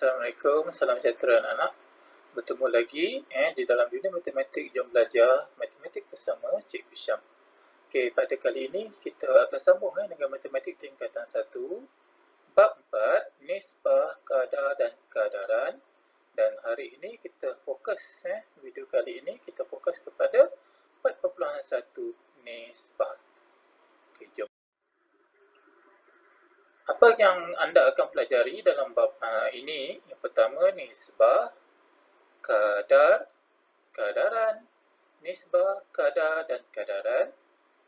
Assalamualaikum, salam sejahtera anak-anak. Bertemu lagi di dalam dunia matematik. Jom belajar matematik bersama Cikgu Syam. Okey, pada kali ini kita akan sambung dengan matematik tingkatan 1, bab 4, nisbah, kadar dan kadaran. Dan hari ini kita fokus, video kali ini kita fokus kepada 4.1 nisbah. Okey, jom. Apa yang anda akan pelajari dalam bab ini? Yang pertama, nisbah, kadar, kadaran, nisbah, kadar dan kadaran.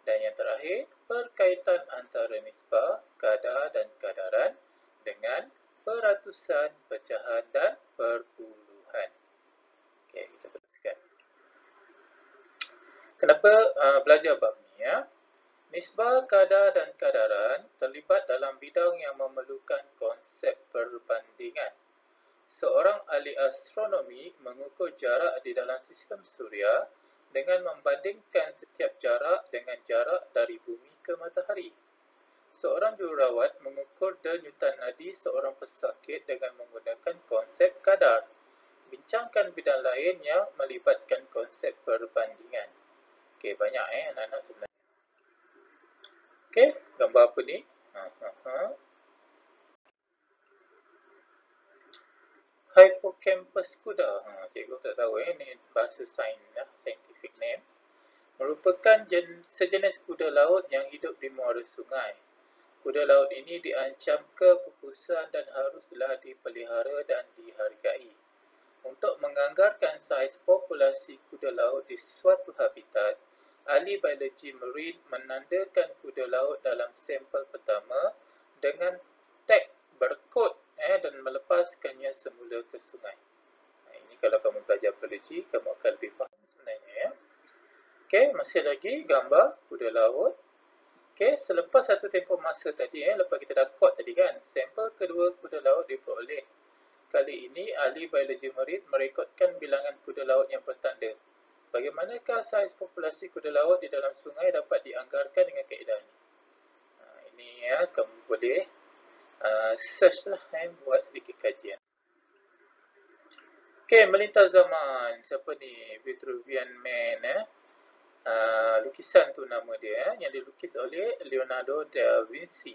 Dan yang terakhir, berkaitan antara nisbah, kadar dan kadaran dengan peratusan, pecahan dan perpuluhan. Okey, kita teruskan. Kenapa belajar bab ni ya? Nisbah, kadar dan kadaran terlibat dalam bidang yang memerlukan konsep perbandingan. Seorang ahli astronomi mengukur jarak di dalam sistem suria dengan membandingkan setiap jarak dengan jarak dari bumi ke matahari. Seorang jururawat mengukur denyutan nadi seorang pesakit dengan menggunakan konsep kadar. Bincangkan bidang lain yang melibatkan konsep perbandingan. Okey, banyak anak-anak sebenarnya. Okey, gambar apa ni? Hippocampus kuda. Cikgu tak tahu ni bahasa sains lah, scientific name. Merupakan sejenis kuda laut yang hidup di muara sungai. Kuda laut ini diancam kepupusan dan haruslah dipelihara dan dihargai. Untuk menganggarkan saiz populasi kuda laut di suatu habitat, ahli biologi marine menandakan kuda laut dalam sampel pertama dengan tag berkod dan melepaskannya semula ke sungai. Ini kalau kamu belajar biologi, kamu akan lebih faham sebenarnya ya. Okey, masih lagi gambar kuda laut. Okey, selepas satu tempoh masa tadi lepas kita dah kod tadi kan, sampel kedua kuda laut diperoleh. Kali ini ahli biologi marine merekodkan bilangan kuda laut yang bertanda. Bagaimanakah saiz populasi kuda laut di dalam sungai dapat dianggarkan dengan kaedah ini? Ini ya, kamu boleh search lah, buat sedikit kajian. Okey, melintas zaman. Siapa ni? Vitruvian Man. Lukisan tu nama dia, yang dilukis oleh Leonardo da Vinci.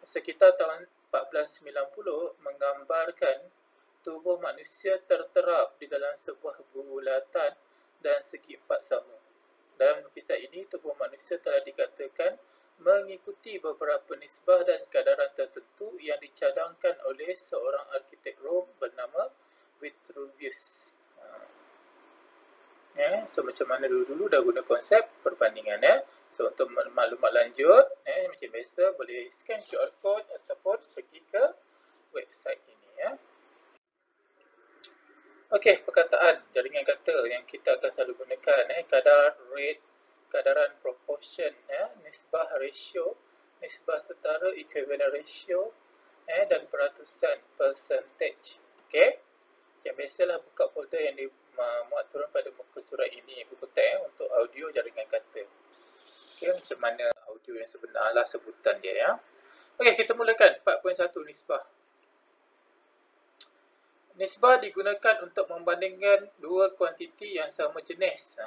Sekitar tahun 1490 menggambarkan tubuh manusia terterap di dalam sebuah bulatan dan segi empat sama. Dalam lukisan ini, tubuh manusia telah dikatakan mengikuti beberapa nisbah dan kadaran tertentu yang dicadangkan oleh seorang arkitek Rom bernama Vitruvius. So macam mana dulu-dulu dah guna konsep perbandingan So untuk maklumat lanjut macam biasa boleh scan QR code ataupun pergi ke website ini ya. Okey, perkataan jaringan kata yang kita akan selalu gunakan kadar, rate, kadaran, proportion nisbah, ratio, nisbah setara, equivalent ratio dan peratusan, percentage. Okey. Yang biasalah buka folder yang dimuat turun pada muka surat ini, buku teks untuk audio jaringan kata. Okey, macam mana audio yang sebenarlah sebutan dia ya. Okey, kita mulakan 4.1 nisbah. Nisbah digunakan untuk membandingkan dua kuantiti yang sama jenis.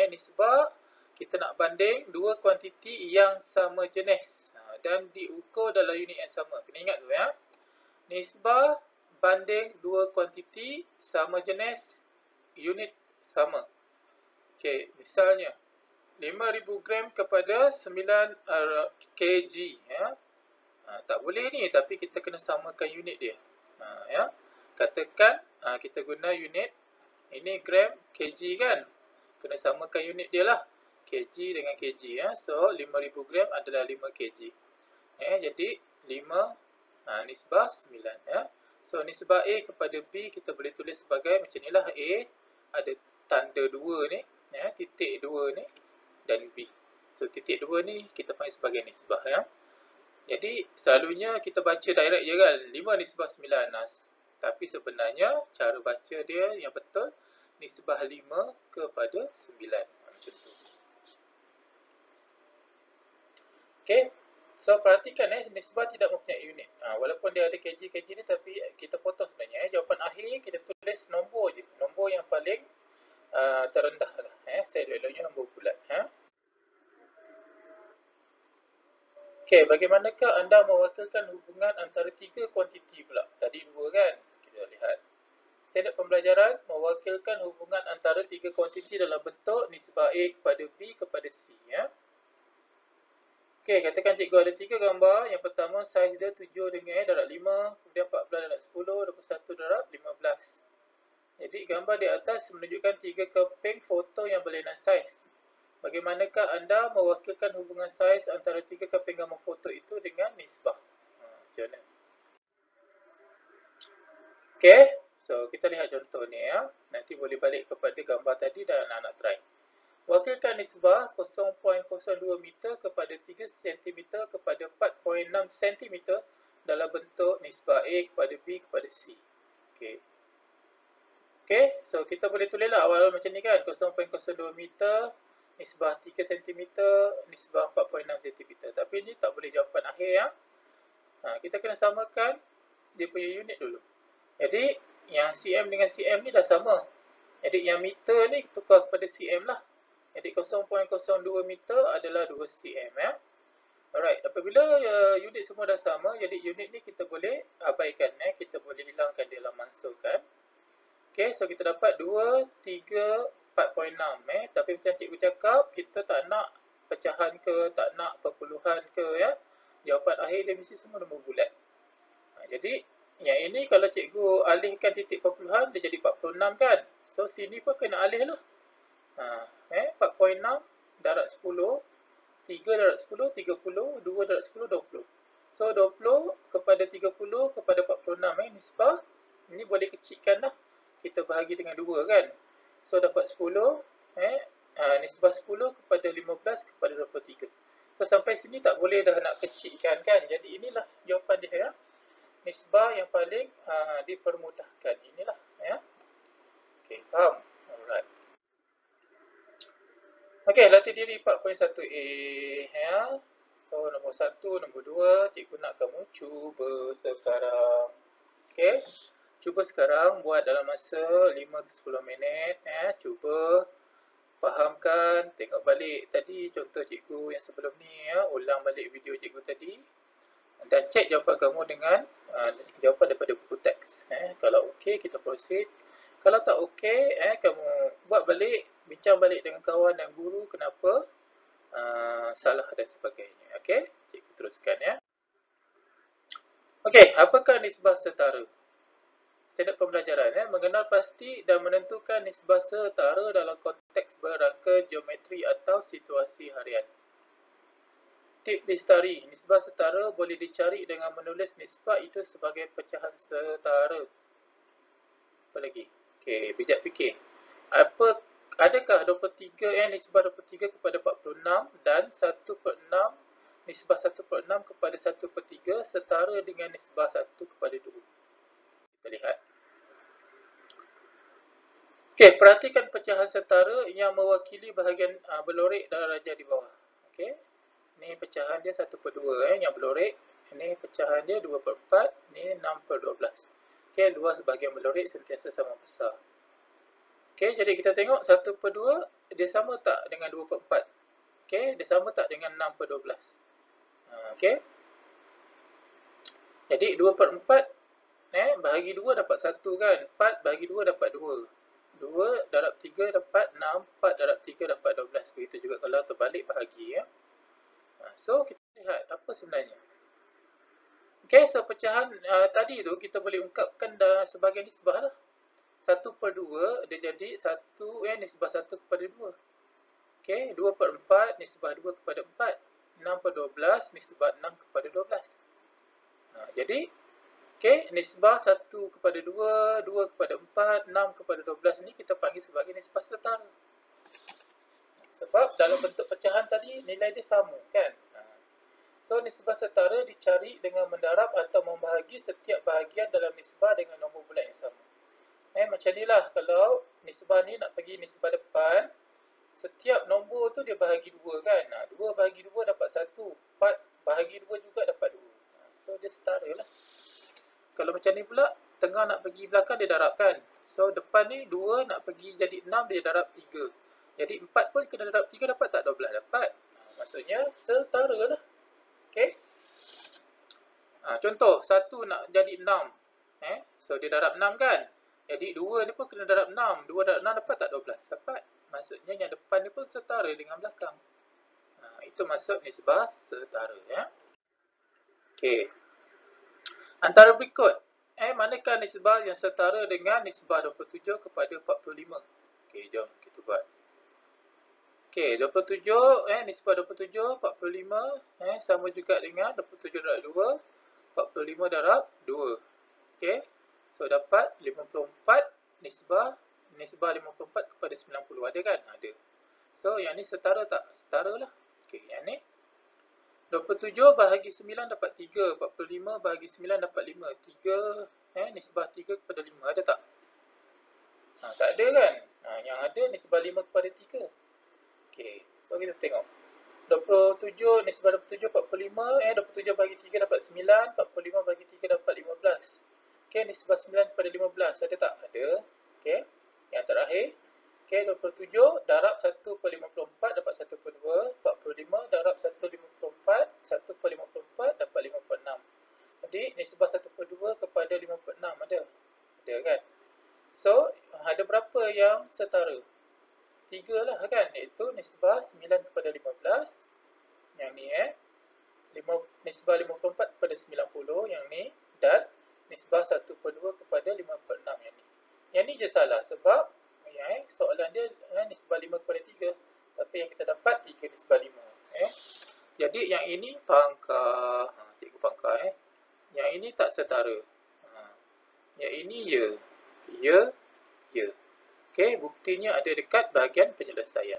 Nisbah kita nak banding dua kuantiti yang sama jenis dan diukur dalam unit yang sama. Kena ingat tu ya. Nisbah banding dua kuantiti sama jenis, unit sama. Okey, misalnya 5,000 gram kepada 9 kg ya. Tak boleh ni, tapi kita kena samakan unit dia. Ya. Katakan kita guna unit ini gram kg kan. Kena samakan unit dia lah. Kg dengan kg ya. So 5,000 gram adalah 5 kg. Jadi 5 nisbah 9 ya. So nisbah A kepada B kita boleh tulis sebagai macam inilah. A ada tanda 2 ni ya, titik 2 ni dan B. So titik 2 ni kita panggil sebagai nisbah ya. Jadi selalunya kita baca direct je kan, 5 nisbah 9. Tapi sebenarnya cara baca dia yang betul nisbah 5 kepada 9. Macam tu. Okey. So perhatikan nisbah tidak mempunyai unit. Walaupun dia ada kg ni tapi kita potong sebenarnya. Jawapan akhir kita tulis nombor je. Nombor yang paling terendah lah. Set value-nya nombor bulat. Okey, bagaimanakah anda mewakilkan hubungan antara tiga kuantiti pula? Tadi dua kan? Kita lihat. Standard pembelajaran mewakilkan hubungan antara tiga kuantiti dalam bentuk nisbah A kepada B kepada C. Okey, katakan cikgu ada tiga gambar. Yang pertama, saiz dia 7 dengan A darab 5, kemudian 14 darab 10, 21 darab 15. Jadi, gambar di atas menunjukkan tiga keping foto yang berlainan saiz. Bagaimanakah anda mewakilkan hubungan saiz antara tiga keping gambar foto itu dengan nisbah? Macam mana? Okey, so kita lihat contoh ni ya. Nanti boleh balik kepada gambar tadi dan anak try. Wakilkan nisbah 0.02 meter kepada 3 cm kepada 4.6 cm dalam bentuk nisbah A kepada B kepada C. Okey. Okey, so kita boleh tulislah awal-awal macam ni kan. 0.02 meter, nisbah 3 cm, nisbah 4.6 cm. Tapi ni tak boleh jawapan akhir ya. Kita kena samakan dia punya unit dulu. Jadi, yang cm dengan cm ni dah sama. Jadi, yang meter ni tukar kepada cm lah. Jadi 0.02 meter adalah 2 cm ya. Alright, apabila unit semua dah sama, jadi unit ni kita boleh abaikan kita boleh hilangkan dia dalam mansukkan. Okey, so kita dapat 2, 3, 4.6 tapi macam cikgu cakap, kita tak nak pecahan ke, tak nak perpuluhan ke ya. Jawapan akhir dia mesti semua nombor bulat. Jadi yang ini kalau cikgu alihkan titik perpuluhan dia jadi 46 kan. So sini pun kena alih lah. 4.6 darab 10, 3 darab 10, 30, 2 darab 10, 20. So 20 kepada 30 kepada 46 nisbah. Ini boleh kecilkan lah. Kita bahagi dengan 2 kan. So dapat 10, nisbah 10 kepada 15 kepada 23. So sampai sini tak boleh dah nak kecilkan kan. Jadi inilah jawapan dia ya. Nisbah yang paling dipermudahkan. Inilah ya. Okey, faham? Alright. Okey, latih diri 4.1A ya. So nombor 1, nombor 2 cikgu nak kamu cuba sekarang. Okey. Cuba sekarang buat dalam masa 5 ke 10 minit ya. Cuba fahamkan, tengok balik tadi contoh cikgu yang sebelum ni ya, ulang balik video cikgu tadi dan cek jawapan kamu dengan jawapan daripada buku teks. Kalau okey kita proceed. Kalau tak okey, kamu buat balik, bincang balik dengan kawan dan guru kenapa salah dan sebagainya. Okey, cikgu teruskan ya. Okey, apakah nisbah setara? Standard pembelajaran mengenal pasti dan menentukan nisbah setara dalam konteks berangka geometri atau situasi harian. Tip lestari, nisbah setara boleh dicari dengan menulis nisbah itu sebagai pecahan setara. Apa lagi? Okey, bijak fikir. Adakah 23 nisbah 23 kepada 46 dan 1/6 nisbah 1/6 kepada 1/3 setara dengan nisbah 1 kepada 2? Kita lihat. Okey, perhatikan pecahan setara yang mewakili bahagian berlorek dalam darjah di bawah. Okey. Ni pecahan dia 1/2 yang berlorek. Ini pecahan dia 2/4, ni 6/12. Okey, luas bahagian berlorek sentiasa sama besar. Okey, jadi kita tengok 1/2 dia sama tak dengan 2/4? Okey, dia sama tak dengan 6/12? Okey. Jadi 2/4 bahagi 2 dapat 1 kan. 4 bahagi 2 dapat 2. 2 darab 3 dapat 6, 4 darab 3 dapat 12. Begitu juga kalau terbalik bahagi ya. So kita lihat apa sebenarnya. Okey, so pecahan tadi tu kita boleh ungkapkan sebagai nisbah lah. 1/2 dia jadi 1 nisbah 1 kepada 2. Okey, 2/4 nisbah 2 kepada 4. 6/12 nisbah 6 kepada 12. Jadi okey, nisbah 1 kepada 2, 2 kepada 4, 6 kepada 12 ni kita panggil sebagai nisbah setara. Sebab dalam bentuk pecahan tadi nilai dia sama kan. So nisbah setara dicari dengan mendarab atau membahagi setiap bahagian dalam nisbah dengan nombor bulat yang sama. Macam ni lah kalau nisbah ni nak pergi nisbah depan, setiap nombor tu dia bahagi 2 kan. 2 bahagi 2 dapat 1, 4 bahagi 2 juga dapat 2. So dia setara lah. Kalau macam ni pula, tengah nak pergi belakang dia darabkan. So depan ni 2 nak pergi jadi 6 dia darab 3. Jadi 4 pun kena darab 3 dapat tak? 12 dapat. Maksudnya setara lah. Okay. Contoh 1 nak jadi 6. So dia darab 6 kan. Jadi 2 ni pun kena darab 6. 2 darab 6 dapat tak? 12 dapat. Maksudnya yang depan ni pun setara dengan belakang. Itu maksud nisbah setara ya. Okay. Antara berikut, manakah nisbah yang setara dengan nisbah 27 kepada 45? Okey, jom kita buat. Okey, 27, nisbah 27, 45, sama juga dengan 27 darab 2, 45 darab 2. Okey, so dapat 54 nisbah 54 kepada 90. Ada kan? Ada. So, yang ni setara tak? Setara lah. Okey, yang ni 27 bahagi 9 dapat 3. 45 bahagi 9 dapat 5. 3, nisbah 3 kepada 5. Ada tak? Tak ada kan? Yang ada nisbah 5 kepada 3. Okey, so kita tengok. 27, nisbah 27, 45. 27 bahagi 3 dapat 9. 45 bahagi 3 dapat 15. Okey, nisbah 9 kepada 15. Ada tak? Ada. Okey, yang terakhir. Okey, 27 darab 1/54 dapat 1/2. 45 darab 1/54. 1/54 dapat 56. Jadi, nisbah 1/2 kepada 56 ada. Ada kan? So, ada berapa yang setara? 3 lah kan? Iaitu nisbah 9 kepada 15. Yang ni nisbah 54 kepada 90. Yang ni. Dan nisbah 1/2 kepada 56 yang ni. Yang ni je salah sebab soalan dia nisbah 5 kepada 3. Tapi yang kita dapat 3 nisbah 5. Jadi yang ini pangkal. Cikgu pangkal. Yang ini tak setara. Yang ini ya. Ya. Ya. Okey, buktinya ada dekat bahagian penyelesaian.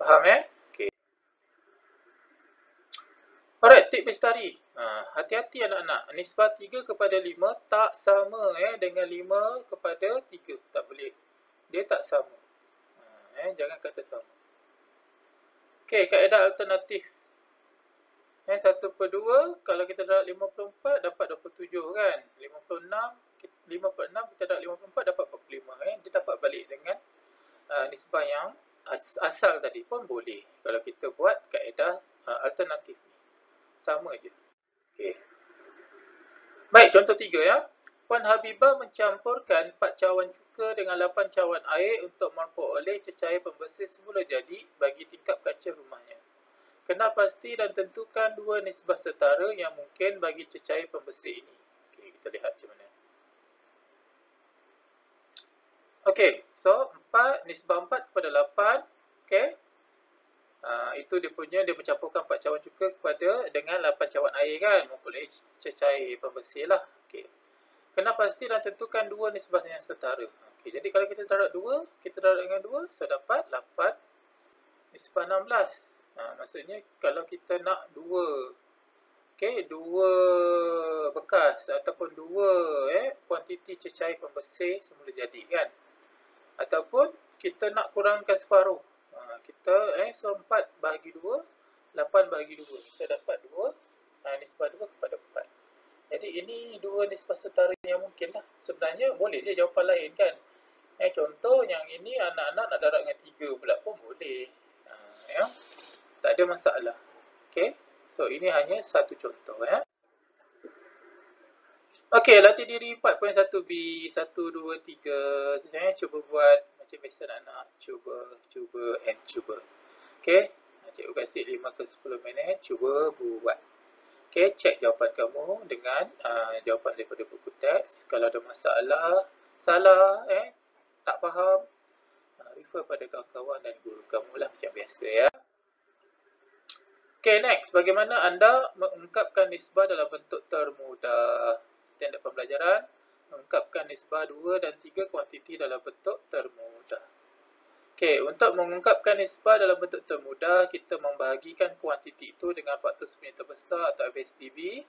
Faham Okey. Alright, tip bestari. Hati-hati anak-anak. Nisbah 3 kepada 5 tak sama dengan 5 kepada 3. Tak boleh. Dia tak sama. Jangan kata sama. Okey, kaedah alternatif. 1/2, kalau kita darab 54 dapat 27 kan. 56 kita darab 54 dapat 45. Dia dapat balik dengan nisbah yang asal tadi pun boleh. Kalau kita buat kaedah alternatif ni. Sama je. Okey. Baik, contoh 3 ya. Puan Habibah mencampurkan 4 cawan cuka dengan 8 cawan air untuk memperoleh cecair pembersih semula jadi bagi tingkap kaca rumahnya. Kenal pasti dan tentukan 2 nisbah setara yang mungkin bagi cecair pembersih ini. Okey, kita lihat macam mana. Okey, so 4 nisbah 4 kepada 8. Okey. Itu dia mencampurkan 4 cawan cuka dengan 8 cawan air kan, memperoleh cecair pembersih lah. Okey. Kena pasti dan tentukan 2 nisbah yang setara. Okey, jadi kalau kita darab 2, kita darab dengan 2, so dapat 8 nisbah 16. Maksudnya kalau kita nak 2 bekas ataupun 2 kuantiti cecair pembersih semula jadi kan. Ataupun kita nak kurangkan separuh. Kita so 4 bahagi 2, 8 bahagi 2. Kita dapat 2 nisbah 2 kepada 4. Jadi ini 2 nisbah setara yang mungkin lah. Sebenarnya boleh je jawapan lain kan. Contoh yang ini anak-anak nak darab dengan 3 pula pun boleh. Tak ada masalah. Okay. So ini hanya satu contoh Okey, latih diri 4.1b 1, 2, 3. Saya cuba buat macam biasa anak-anak. Cuba and cuba. Okey. Cikgu kasih 5 ke 10 minit. Cuba buat. Okey, cek jawapan kamu dengan jawapan daripada buku teks. Kalau ada masalah, salah, tak faham, refer pada kawan-kawan dan guru kamu lah macam biasa ya. Okey, next. Bagaimana anda mengungkapkan nisbah dalam bentuk termudah? Standard pembelajaran, mengungkapkan nisbah 2 dan 3 kuantiti dalam bentuk termudah. Okey, untuk mengungkapkan nisbah dalam bentuk termudah, kita membahagikan kuantiti itu dengan faktor sebenarnya terbesar atau FSTB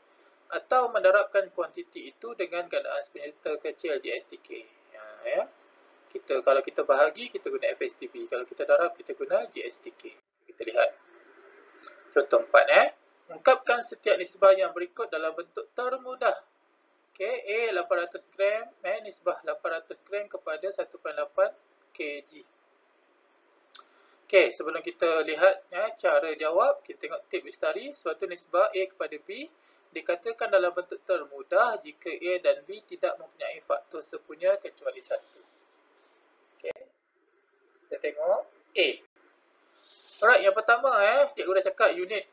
atau mendarabkan kuantiti itu dengan gandaan sebenarnya terkecil GSTK. Kalau kita bahagi, kita guna FSTB. Kalau kita darab, kita guna GSTK. Kita lihat. Contoh 4 Ungkapkan setiap nisbah yang berikut dalam bentuk termudah. Okey, A 800 gram, nisbah 800 gram kepada 1.8 kg. Okey, sebelum kita lihat cara jawab, kita tengok tip Wistari. Suatu nisbah A kepada B dikatakan dalam bentuk termudah jika A dan B tidak mempunyai faktor sepunya kecuali 1. Okey, kita tengok A. Alright, yang pertama cikgu dah cakap unit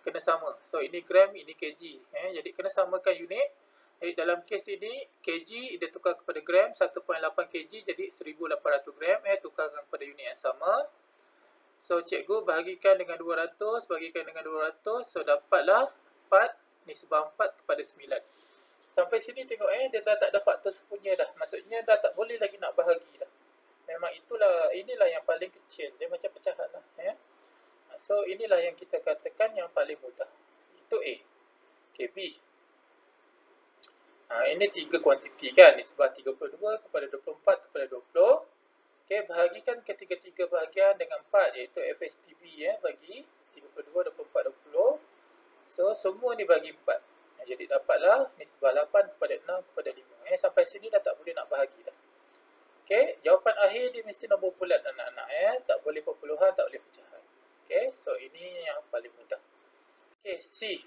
kena sama. So ini gram, ini kg. Jadi kena samakan unit. Jadi dalam kes ini kg dia tukar kepada gram, 1.8 kg jadi 1800 gram tukarkan kepada unit yang sama. So cikgu bahagikan dengan 200, bahagikan dengan 200, so dapatlah 4 nisbah 4 kepada 9. Sampai sini tengok dia dah tak ada faktor sepunya dah. Maksudnya dah tak boleh lagi nak bahagi dah. Memang inilah yang paling kecil. Dia macam pecahan lah. So inilah yang kita katakan yang paling mudah. Itu A. Okay, B. Ini 3 kuantiti kan. Nisbah 32 kepada 24 kepada 20. Okay, bahagikan ketiga-tiga bahagian dengan 4 iaitu FSTB bagi 32, 24, 20. So semua ni bagi 4. Jadi dapatlah nisbah 8 kepada 6 kepada 5. Sampai sini dah tak boleh nak bahagi dah. Okay, jawapan akhir dia mesti nombor bulat anak-anak. Tak boleh perpuluhan, tak boleh pecahan. Okay, so ini yang paling mudah. Okay, C.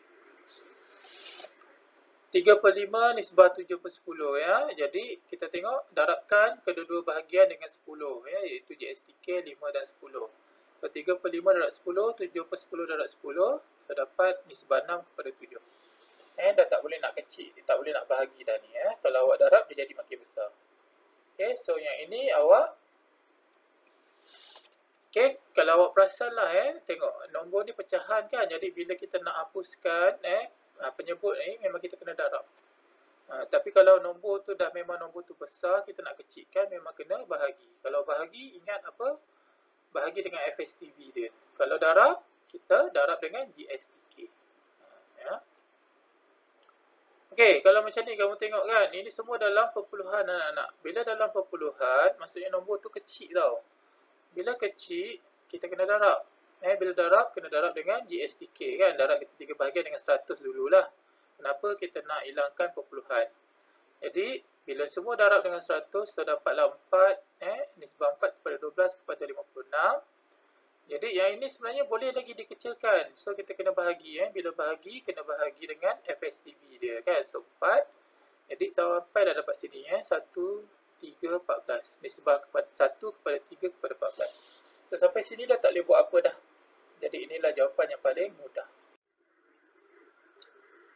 3/5 nisbah 7/10 Jadi kita tengok darabkan kedua-dua bahagian dengan 10 iaitu JSTK 5 dan 10. So 3/5 darab 10, 7/10 darab 10. So dapat nisbah 6 kepada 7. Dah tak boleh nak kecil, tak boleh nak bahagi dah ni Kalau awak darab dia jadi makin besar. Okay, so yang ini awak kalau awak perasan lah tengok nombor ni pecahan kan. Jadi bila kita nak hapuskan penyebut ni memang kita kena darab. Tapi kalau nombor tu dah memang nombor tu besar, kita nak kecilkan memang kena bahagi. Kalau bahagi ingat apa? Bahagi dengan FSTB dia. Kalau darab, kita darab dengan GSTK. Okey, kalau macam ni kamu tengok kan, ini semua dalam perpuluhan anak-anak. Bila dalam perpuluhan, maksudnya nombor tu kecil tau. Bila kecil, kita kena darab. Bila darab, kena darab dengan GSTK kan. Darab ketiga bahagian dengan 100 dululah. Kenapa kita nak hilangkan perpuluhan. Jadi, bila semua darab dengan 100, so dapatlah 4, nisbah 4 kepada 12 kepada 56. Jadi, yang ini sebenarnya boleh lagi dikecilkan. So, kita kena bahagi. Bila bahagi, kena bahagi dengan FSTB dia kan. So, 4. Jadi, sampai dah dapat sini 1, 3, 14. Nisbah kepada 1 kepada 3 kepada 14. So, sampai sini dah tak boleh buat apa dah. Jadi, inilah jawapan yang paling mudah.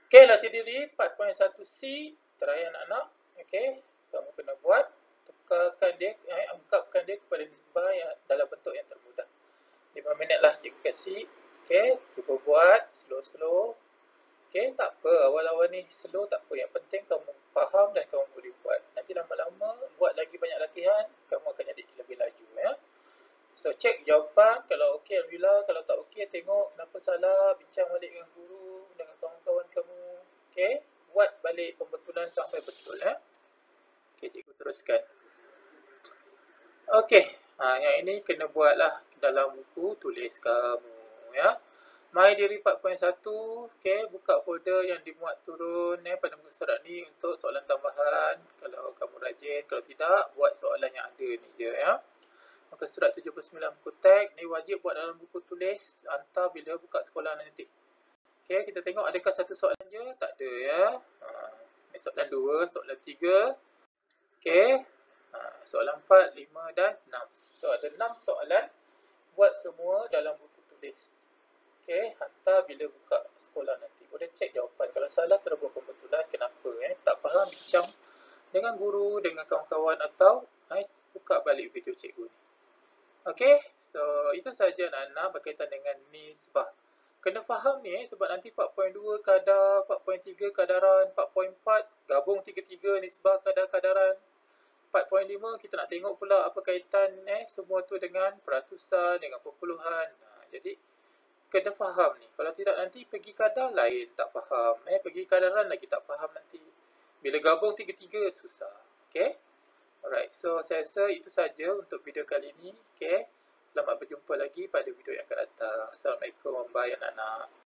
Okey, latih diri 4.1C. Terakhir anak-anak. Okey, kamu kena buat. Tukarkan dia, ungkapkan dia kepada nisbah yang dalam bentuk yang termudah. 5 minit lah cikgu kasih. Okey, cuba buat slow-slow. Okey, tak apa. Awal-awal ni slow tak apa. Yang penting kamu faham dan kamu boleh buat. Nanti lama-lama buat lagi banyak latihan, kamu akan jadi lebih laju So, cek jawapan. Kalau okey, alhamdulillah. Kalau tak okey, tengok kenapa salah. Bincang balik dengan guru, dengan kawan-kawan kamu. Okey, buat balik pembetulan sampai betul Okey, cikgu teruskan. Okey, yang ini kena buatlah dalam buku tulis kamu MyDiri 4.1. Okey, buka folder yang dimuat turun pada muka surat ni untuk soalan tambahan. Kalau kamu rajin, kalau tidak, buat soalan yang ada ni je Muka surat 79 buku teks. Ni wajib buat dalam buku tulis. Hantar bila buka sekolah nanti. Okey, kita tengok adakah satu soalan je? Tak ada Ni soalan 2, soalan 3. Okey. Soalan 4, 5 dan 6. So, ada 6 soalan. Buat semua dalam buku tulis. Okey, hantar bila buka sekolah nanti. Boleh cek jawapan. Kalau salah, terus buat pembetulan. Kenapa? Tak faham, bincang dengan guru, dengan kawan-kawan atau buka balik video cikgu ni. Okey, so itu saja anak-anak berkaitan dengan nisbah. Kena faham ni sebab nanti 4.2 kadar, 4.3 kadaran, 4.4 gabung 3-3 nisbah kadar-kadaran. 4.5 kita nak tengok pula apa kaitan semua tu dengan peratusan, dengan perpuluhan. Jadi kena faham ni. Kalau tidak nanti pergi kadar lain tak faham. Pergi kadaran lagi tak faham nanti. Bila gabung 3-3 susah. Okey. Alright, so saya rasa itu saja untuk video kali ini. Okay. Selamat berjumpa lagi pada video yang akan datang. Assalamualaikum, bye anak-anak.